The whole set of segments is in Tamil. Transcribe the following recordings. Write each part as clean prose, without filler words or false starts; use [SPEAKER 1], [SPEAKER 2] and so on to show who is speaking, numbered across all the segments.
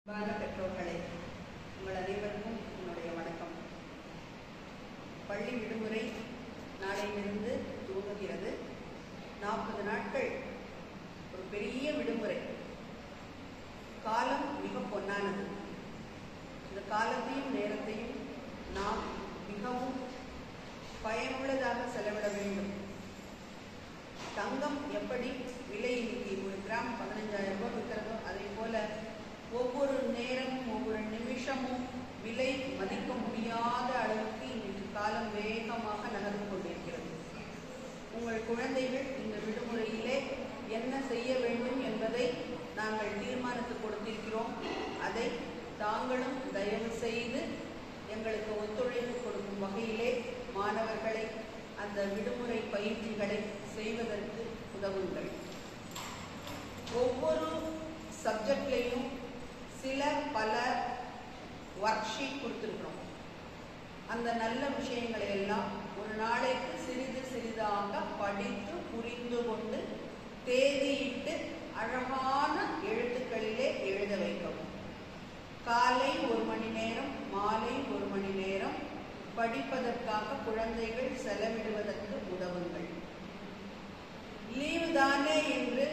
[SPEAKER 1] பெற்றோர்களே, உங்கள் அனைவருக்கும் என்னுடைய வணக்கம். பள்ளி விடுமுறை நாளையிலிருந்து துவங்குகிறது. 40 நாட்கள் ஒரு பெரிய விடுமுறை. காலம் மிக பொன்னானது. இந்த காலத்தையும் நேரத்தையும் நாம் மிகவும் பயனுள்ளதாக செலவிட வேண்டும். தங்கம் எப்படி விலை இன்னைக்கு 1 கிராம் 15,000 ரூபாய் விற்கிறதோ, அதே போல ஒவ்வொரு நேரமும் ஒவ்வொரு நிமிஷமும் விலை மதிக்க முடியாத அளவுக்கு இன்றைக்கு காலம் வேகமாக நகர்ந்து கொண்டிருக்கிறது. உங்கள் குழந்தைகள் இந்த விடுமுறையிலே என்ன செய்ய வேண்டும் என்பதை நாங்கள் தீர்மானித்து கொடுத்திருக்கிறோம். அதை தாங்களும் தயவு செய்து எங்களுக்கு ஒத்துழைப்பு கொடுக்கும் வகையிலே மாணவர்களை அந்த விடுமுறை பயிற்சிகளை செய்வதற்கு உதவுங்கள். ஒவ்வொரு சப்ஜெக்ட்லையும் பல ஒர்க் ஷீட் கொடுத்துருக்கிறோம். அந்த நல்ல விஷயங்களை எல்லாம் ஒரு நாளைக்கு சிறிது சிறிதாக படித்து புரிந்து கொண்டு தேதியிட்டு அழகான எழுத்துக்களிலே எழுத வைக்கவும். காலை 1 மணி நேரம், மாலை 1 மணி நேரம் படிப்பதற்காக குழந்தைகள் செலவிடுவதற்கு உதவுங்கள். லீவு தானே என்று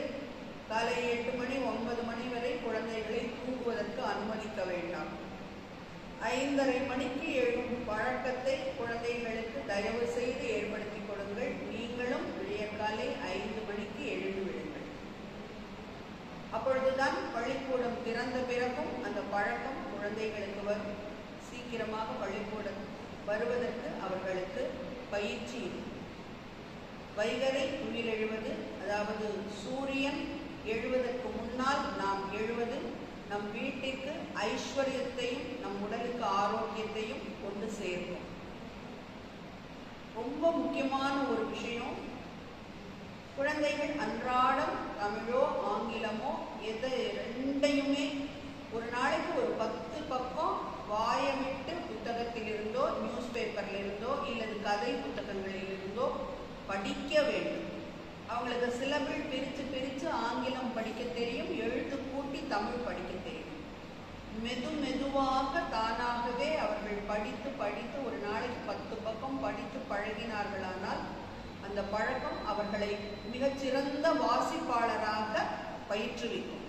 [SPEAKER 1] காலை 8 மணி 9 மணி வரை குழந்தைகளை தூங்குவதற்கு அனுமதிக்க வேண்டாம். 5:30 மணிக்கு எழும் பழக்கத்தை குழந்தைகளுக்கு தயவு செய்து ஏற்படுத்தி கொடுங்கள். நீங்களும் விடியற்காலை 5 மணிக்கு எழுந்து விடுங்கள். அப்பொழுதுதான் பள்ளிக்கூடம் திறந்த பிறகும் அந்த பழக்கம் குழந்தைகளுக்கு வரும். சீக்கிரமாக பள்ளிக்கூடம் வருவதற்கு அவர்களுக்கு பயிற்சி. வைகறை துயில் எழுவது, அதாவது சூரியன் எழுவதற்கு முன்னால் நாம் எழுவது நம் வீட்டிற்கு ஐஸ்வர்யத்தையும் நம் உடலுக்கு ஆரோக்கியத்தையும் கொண்டு சேர்க்கும். ரொம்ப முக்கியமான ஒரு விஷயம், குழந்தைகள் அன்றாடம் தமிழோ ஆங்கிலமோ ரெண்டையுமே ஒரு நாளைக்கு ஒரு 10 பக்கம் வாயமிட்டு புத்தகத்திலிருந்தோ நியூஸ் பேப்பர்ல இருந்தோ இல்லது கதை புத்தகங்களில் இருந்தோ படிக்க வேண்டும். அவங்களுக்கு சிலபிள் பிரித்து ஆங்கிலம் படிக்க தெரியும், எழுத்து கூட்டி தமிழ் படிக்க தெரியும். மெதுவாக தானாகவே அவர்கள் படித்து ஒரு நாளைக்கு 10 பக்கம் படித்து பழகினார்களானால் அந்த பழக்கம் அவர்களை மிகச்சிறந்த வாசிப்பாளராக பயிற்றுவிக்கும்.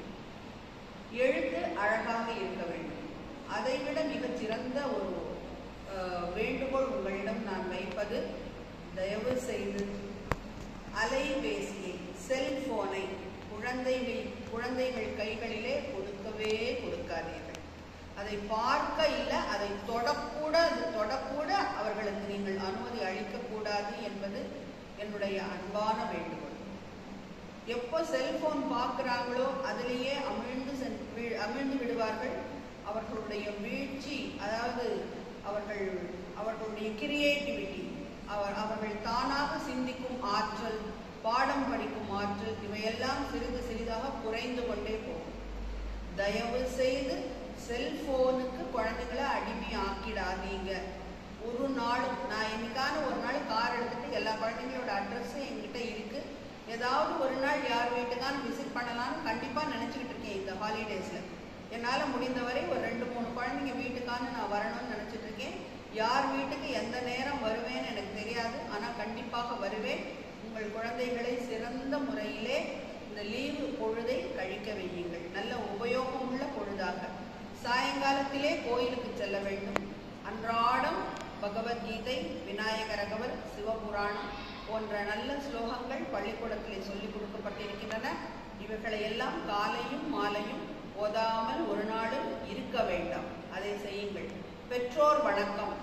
[SPEAKER 1] எழுத்து அழகாக இருக்க வேண்டும். அதைவிட மிகச்சிறந்த ஒரு வேண்டுகோள் உங்களிடம் நான் வைப்பது, தயவு செய்து அலைபேசியை, செல்போனை குழந்தைகள் கைகளிலே கொடுக்கவே கொடுக்காதீர்கள். அதை பார்க்க இல்லை, அதை தொடக்கூட அவர்களுக்கு நீங்கள் அனுமதி அளிக்கக்கூடாது என்பது என்னுடைய அன்பான வேண்டுகோள். எப்போ செல்போன் பார்க்குறாங்களோ அதிலேயே அமிழ்ந்து விடுவார்கள். அவர்களுடைய வீழ்ச்சி, அதாவது அவர்களுடைய கிரியேட்டிவிட்டி, அவர்கள் தானாக சிந்திக்கும் ஆற்றல், பாடம் படிக்கும் ஆற்றல், இவையெல்லாம் சிறிது சிறிதாக குறைந்து கொண்டே போகும். தயவு செய்து செல்போனுக்கு குழந்தைகளை அடிமை ஆக்கிடாதீங்க. ஒரு நாளும் நான் இன்னைக்கான ஒரு நாள் கார் எடுத்துட்டு எல்லா குழந்தைங்களோட அட்ரஸும் என்கிட்ட இருக்கு. ஏதாவது ஒரு நாள் யார் வீட்டுக்கான விசிட் பண்ணலான்னு கண்டிப்பாக நினச்சிக்கிட்டு இருக்கேன். இந்த ஹாலிடேஸில் என்னால் முடிந்தவரை ஒரு 2-3 குழந்தைங்க வீட்டுக்கான நான் வரணும்னு நினச்சிட்டு இருக்கேன். யார் வீட்டுக்கு எந்த நேரம் வருவேன்னு எனக்கு தெரியாது, ஆனால் கண்டிப்பாக வருவேன். உங்கள் குழந்தைகளை சிறந்த முறையிலே இந்த லீவு பொழுதை கழிக்க வையுங்கள். நல்ல உபயோகமுள்ள பொழுதாக. சாயங்காலத்திலே கோயிலுக்கு செல்ல வேண்டும். அன்றாடம் பகவத்கீதை, விநாயகரகவர், சிவபுராணம் போன்ற நல்ல ஸ்லோகங்கள் பள்ளிக்கூடத்திலே சொல்லிக் கொடுக்கப்பட்டிருக்கின்றன. இவைகளை எல்லாம் காலையும் மாலையும் ஓதாமல் ஒரு நாளும் இருக்க வேண்டாம். அதை செய்யுங்கள். பெற்றோர் வணக்கம்.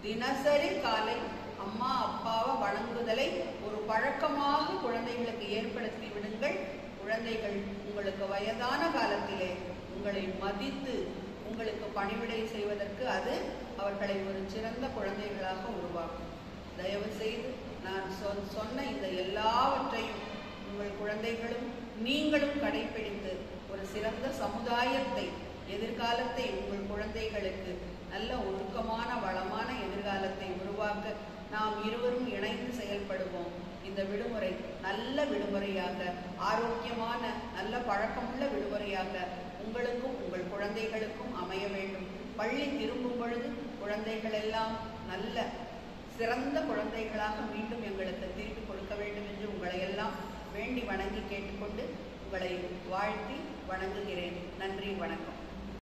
[SPEAKER 1] தினசரி காலை அம்மா அப்பாவை வணங்குதலை ஒரு பழக்கமாக குழந்தைகளுக்கு ஏற்படுத்தி விடுங்கள். குழந்தைகள் உங்களுக்கு வயதான காலத்திலே உங்களை மதித்து உங்களுக்கு பணிவிடை செய்வதற்கு அது அவர்களை ஒரு சிறந்த குழந்தைகளாக உருவாக்கும். தயவு செய்து நான் சொன்ன இந்த எல்லாவற்றையும் உங்கள் குழந்தைகளும் நீங்களும் கடைபிடித்து ஒரு சிறந்த சமுதாயத்தை, எதிர்காலத்தை உங்கள் குழந்தைகளுக்கு நல்ல ஒழுக்கமான வளமான எதிர்காலத்தை உருவாக்க நாம் இருவரும் இணைந்து செயல்படுவோம். இந்த விடுமுறை நல்ல விடுமுறையாக, ஆரோக்கியமான நல்ல பழக்கமுள்ள விடுமுறையாக உங்களுக்கும் உங்கள் குழந்தைகளுக்கும் அமைய வேண்டும். பள்ளி திரும்பும் பொழுது குழந்தைகள் எல்லாம் நல்ல சிறந்த குழந்தைகளாக மீண்டும் எங்களுக்கு திருப்பி கொடுக்க வேண்டும் என்று உங்களை எல்லாம் வேண்டி வணங்கி கேட்டுக்கொண்டு உங்களை வாழ்த்தி வணங்குகிறேன். நன்றி, வணக்கம்.